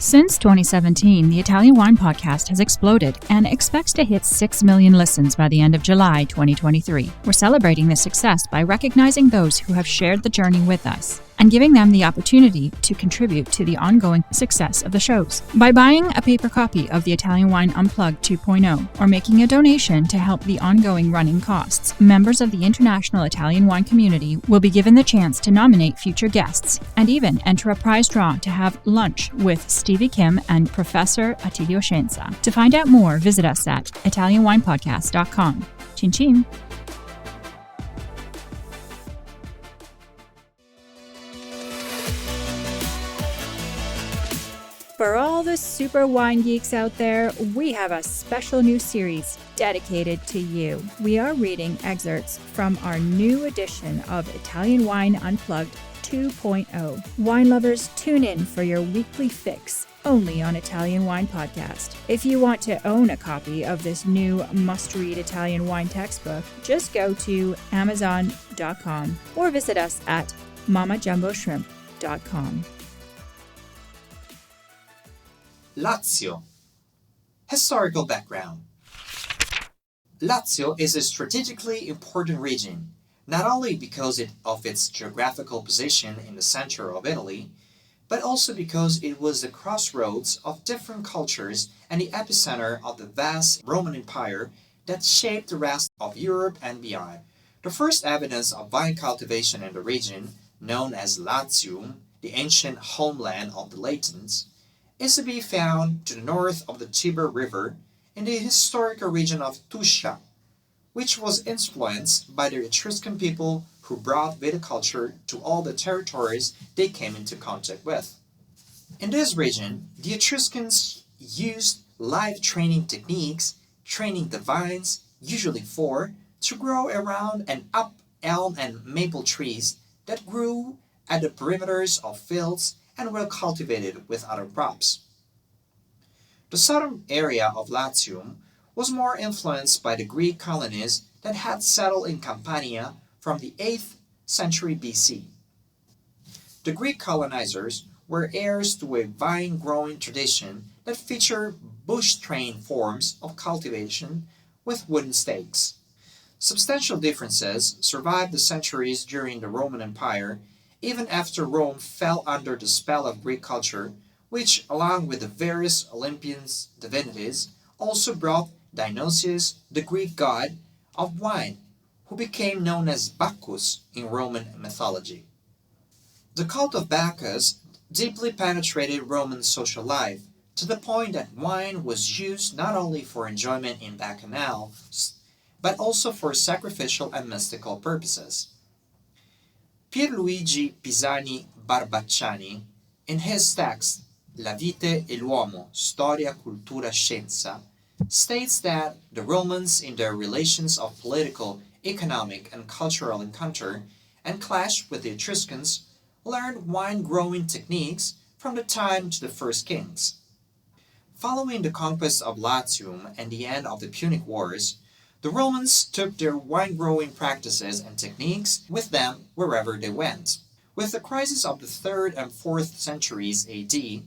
Since 2017, the Italian Wine Podcast has exploded and expects to hit 6 million listens by the end of July 2023. We're celebrating this success by recognizing those who have shared the journey with us and giving them the opportunity to contribute to the ongoing success of the shows. By buying a paper copy of the Italian Wine Unplugged 2.0 or making a donation to help the ongoing running costs, members of the international Italian wine community will be given the chance to nominate future guests and even enter a prize draw to have lunch with Stevie Kim and Professor Attilio Scienza. To find out more, visit us at italianwinepodcast.com. Cin Cin! For all the super wine geeks out there, we have a special new series dedicated to you. We are reading excerpts from our new edition of Italian Wine Unplugged 2.0. Wine lovers, tune in for your weekly fix only on Italian Wine Podcast. If you want to own a copy of this new must-read Italian wine textbook, just go to Amazon.com or visit us at mamajumboshrimp.com. Lazio. Historical background. Lazio is a strategically important region, not only because of its geographical position in the center of Italy, but also because it was the crossroads of different cultures and the epicenter of the vast Roman Empire that shaped the rest of Europe and beyond. The first evidence of vine cultivation in the region, known as Latium, the ancient homeland of the Latins, is to be found to the north of the Tiber River in the historical region of Tuscia, which was influenced by the Etruscan people who brought viticulture to all the territories they came into contact with. In this region, the Etruscans used live training techniques, training the vines, usually 4, to grow around and up elm and maple trees that grew at the perimeters of fields and were cultivated with other crops. The southern area of Latium was more influenced by the Greek colonies that had settled in Campania from the 8th century BC. The Greek colonizers were heirs to a vine-growing tradition that featured bush-trained forms of cultivation with wooden stakes. Substantial differences survived the centuries during the Roman Empire, even after Rome fell under the spell of Greek culture, which, along with the various Olympian divinities, also brought Dionysius, the Greek god of wine, who became known as Bacchus in Roman mythology. The cult of Bacchus deeply penetrated Roman social life, to the point that wine was used not only for enjoyment in bacchanals, but also for sacrificial and mystical purposes. Pierluigi Pisani Barbacciani, in his text La vite e l'uomo, storia, cultura, scienza, states that the Romans, in their relations of political, economic, and cultural encounter and clash with the Etruscans, learned wine-growing techniques from the time to the first kings. Following the conquest of Latium and the end of the Punic Wars, the Romans took their wine-growing practices and techniques with them wherever they went. With the crisis of the 3rd and 4th centuries AD,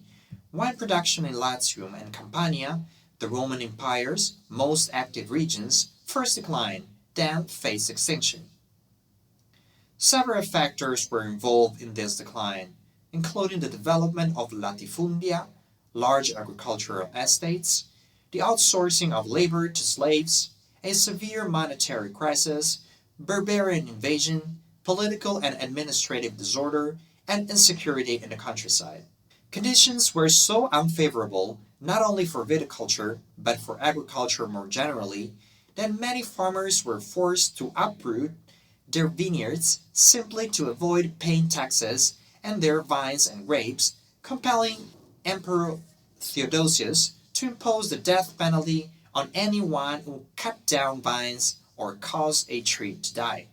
wine production in Latium and Campania, the Roman Empire's most active regions, first declined, then faced extinction. Several factors were involved in this decline, including the development of latifundia, large agricultural estates, the outsourcing of labor to slaves, a severe monetary crisis, barbarian invasion, political and administrative disorder, and insecurity in the countryside. Conditions were so unfavorable, not only for viticulture, but for agriculture more generally, that many farmers were forced to uproot their vineyards simply to avoid paying taxes and their vines and grapes, compelling Emperor Theodosius to impose the death penalty on anyone who cut down vines or caused a tree to die.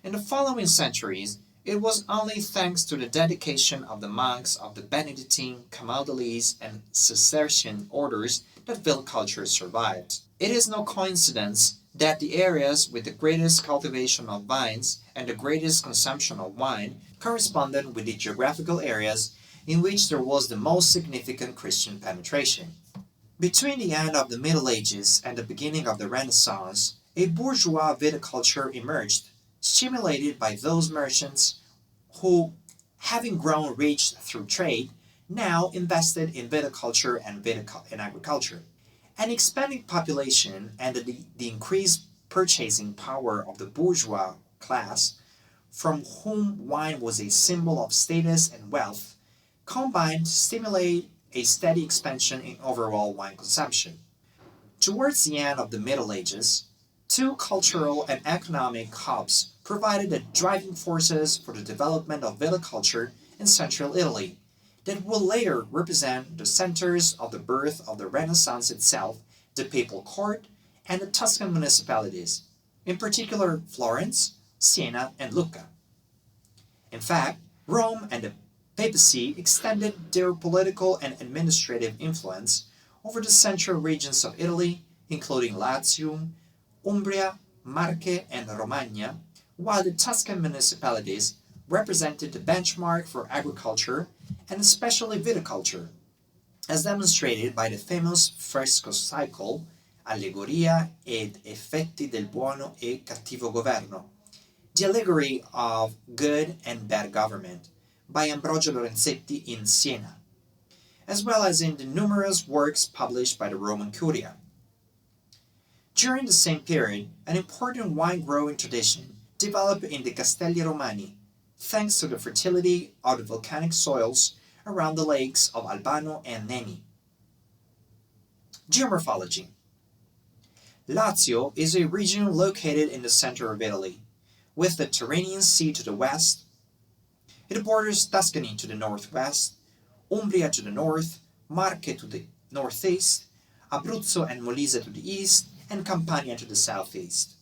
In the following centuries, it was only thanks to the dedication of the monks of the Benedictine, Camaldolese, and Cistercian orders that viticulture survived. It is no coincidence that the areas with the greatest cultivation of vines and the greatest consumption of wine corresponded with the geographical areas in which there was the most significant Christian penetration. Between the end of the Middle Ages and the beginning of the Renaissance, a bourgeois viticulture emerged, stimulated by those merchants who, having grown rich through trade, now invested in viticulture and agriculture. An expanding population and the increased purchasing power of the bourgeois class, from whom wine was a symbol of status and wealth, combined to stimulate a steady expansion in overall wine consumption. Towards the end of the Middle Ages, two cultural and economic hubs provided the driving forces for the development of viticulture in central Italy that will later represent the centers of the birth of the Renaissance itself, the papal court, and the Tuscan municipalities, in particular Florence, Siena, and Lucca. In fact, Rome and the papacy extended their political and administrative influence over the central regions of Italy, including Latium, Umbria, Marche, and Romagna, while the Tuscan municipalities represented the benchmark for agriculture and especially viticulture, as demonstrated by the famous fresco cycle Allegoria ed effetti del buono e cattivo governo, the allegory of good and bad government, by Ambrogio Lorenzetti in Siena, as well as in the numerous works published by the Roman Curia. During the same period, an important wine-growing tradition developed in the Castelli Romani, thanks to the fertility of the volcanic soils around the lakes of Albano and Nemi. Geomorphology. Lazio is a region located in the center of Italy, with the Tyrrhenian Sea to the west. It borders Tuscany to the northwest, Umbria to the north, Marche to the northeast, Abruzzo and Molise to the east, and Campania to the southeast.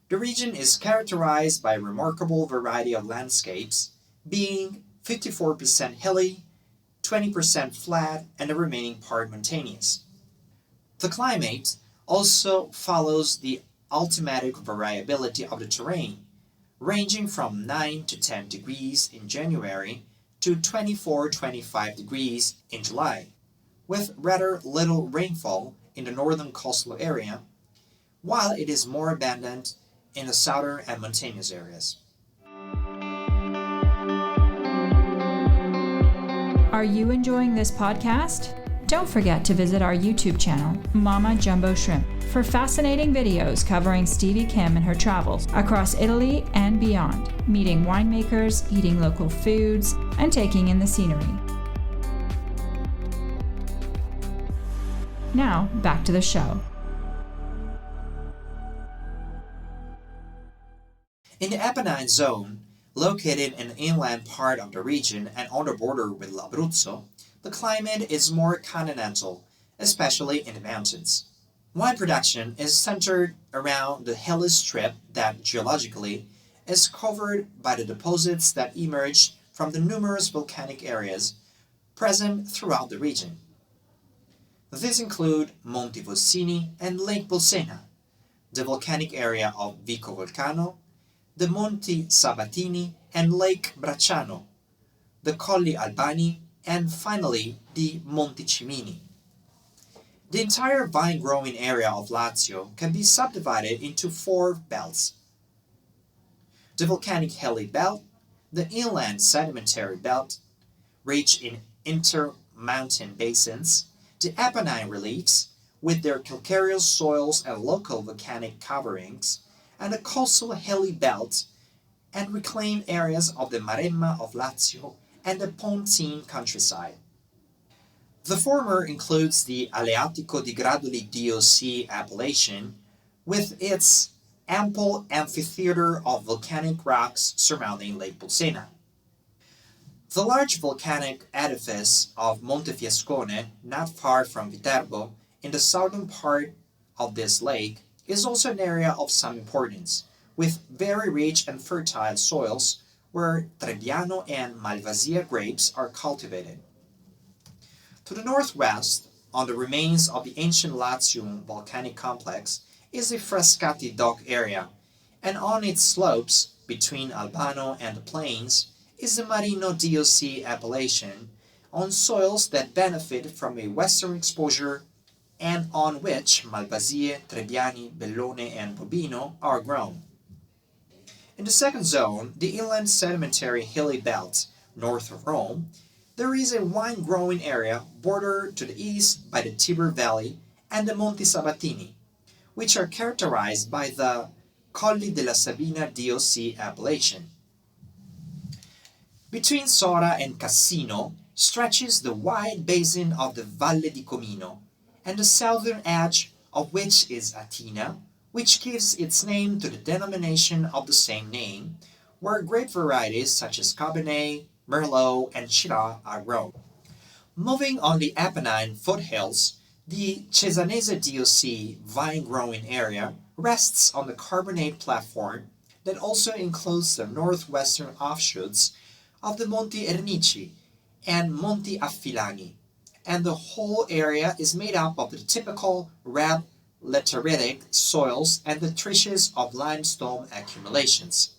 The region is characterized by a remarkable variety of landscapes, being 54% hilly, 20% flat, and the remaining part mountainous. The climate also follows the altimetric variability of the terrain, ranging from 9 to 10 degrees in January to 24-25 degrees in July, with rather little rainfall in the northern coastal area, while it is more abundant in the southern and mountainous areas. Are you enjoying this podcast? Don't forget to visit our YouTube channel, Mama Jumbo Shrimp, for fascinating videos covering Stevie Kim and her travels across Italy and beyond, meeting winemakers, eating local foods, and taking in the scenery. Now, back to the show. In the Apennine zone, located in the inland part of the region and on the border with Abruzzo, the climate is more continental, especially in the mountains. Wine production is centered around the hilly strip that geologically is covered by the deposits that emerge from the numerous volcanic areas present throughout the region. These include Monti Volsini and Lake Bolsena, the volcanic area of Vico Volcano, the Monti Sabatini and Lake Bracciano, the Colli Albani, and finally the Monti Cimini. The entire vine-growing area of Lazio can be subdivided into 4 belts: the volcanic hilly belt, the inland sedimentary belt, rich in intermountain basins, the Apennine reliefs, with their calcareous soils and local volcanic coverings, and the coastal hilly belt and reclaimed areas of the Maremma of Lazio and the Pontine countryside. The former includes the Aleatico di Gradoli DOC appellation, with its ample amphitheater of volcanic rocks surrounding Lake Bolsena. The large volcanic edifice of Montefiascone, not far from Viterbo, in the southern part of this lake, is also an area of some importance, with very rich and fertile soils where Trebbiano and Malvasia grapes are cultivated. To the northwest, on the remains of the ancient Latium volcanic complex, is the Frascati dock area, and on its slopes, between Albano and the plains, is the Marino DOC appellation on soils that benefit from a western exposure and on which Malvasie, Trebbiani, Bellone, and Bobino are grown. In the second zone, the inland sedimentary hilly belt north of Rome, there is a wine-growing area bordered to the east by the Tiber Valley and the Monti Sabatini, which are characterized by the Colli della Sabina DOC appellation. Between Sora and Cassino stretches the wide basin of the Valle di Comino, and the southern edge of which is Atina, which gives its name to the denomination of the same name, where grape varieties such as Cabernet, Merlot, and Syrah are grown. Moving on the Apennine foothills, the Cesanese DOC vine-growing area rests on the carbonate platform that also includes the northwestern offshoots of the Monti Ernici and Monti Affilani, and the whole area is made up of the typical red lateritic soils and the trusses of limestone accumulations.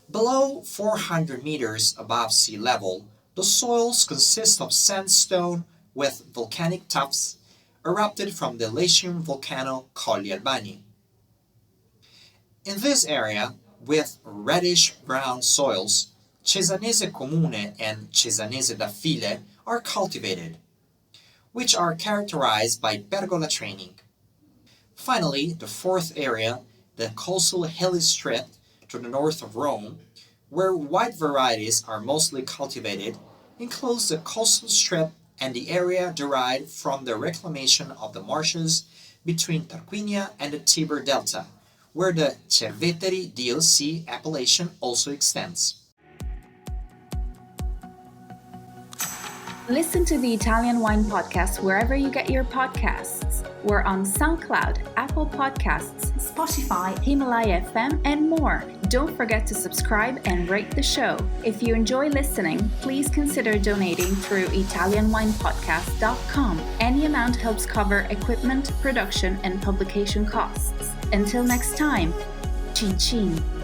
Below 400 meters above sea level, the soils consist of sandstone with volcanic tuffs erupted from the Latium volcano Colli Albani. In this area, with reddish-brown soils, Cesanese Comune and Cesanese d'Affile are cultivated, which are characterized by pergola training. Finally, the fourth area, the coastal hilly strip to the north of Rome, where white varieties are mostly cultivated, includes the coastal strip and the area derived from the reclamation of the marshes between Tarquinia and the Tiber Delta, where the Cerveteri DOC appellation also extends. Listen to the Italian Wine Podcast wherever you get your podcasts. We're on SoundCloud, Apple Podcasts, Spotify, Himalaya FM, and more. Don't forget to subscribe and rate the show. If you enjoy listening, please consider donating through ItalianWinePodcast.com. Any amount helps cover equipment, production, and publication costs. Until next time, Cin Cin.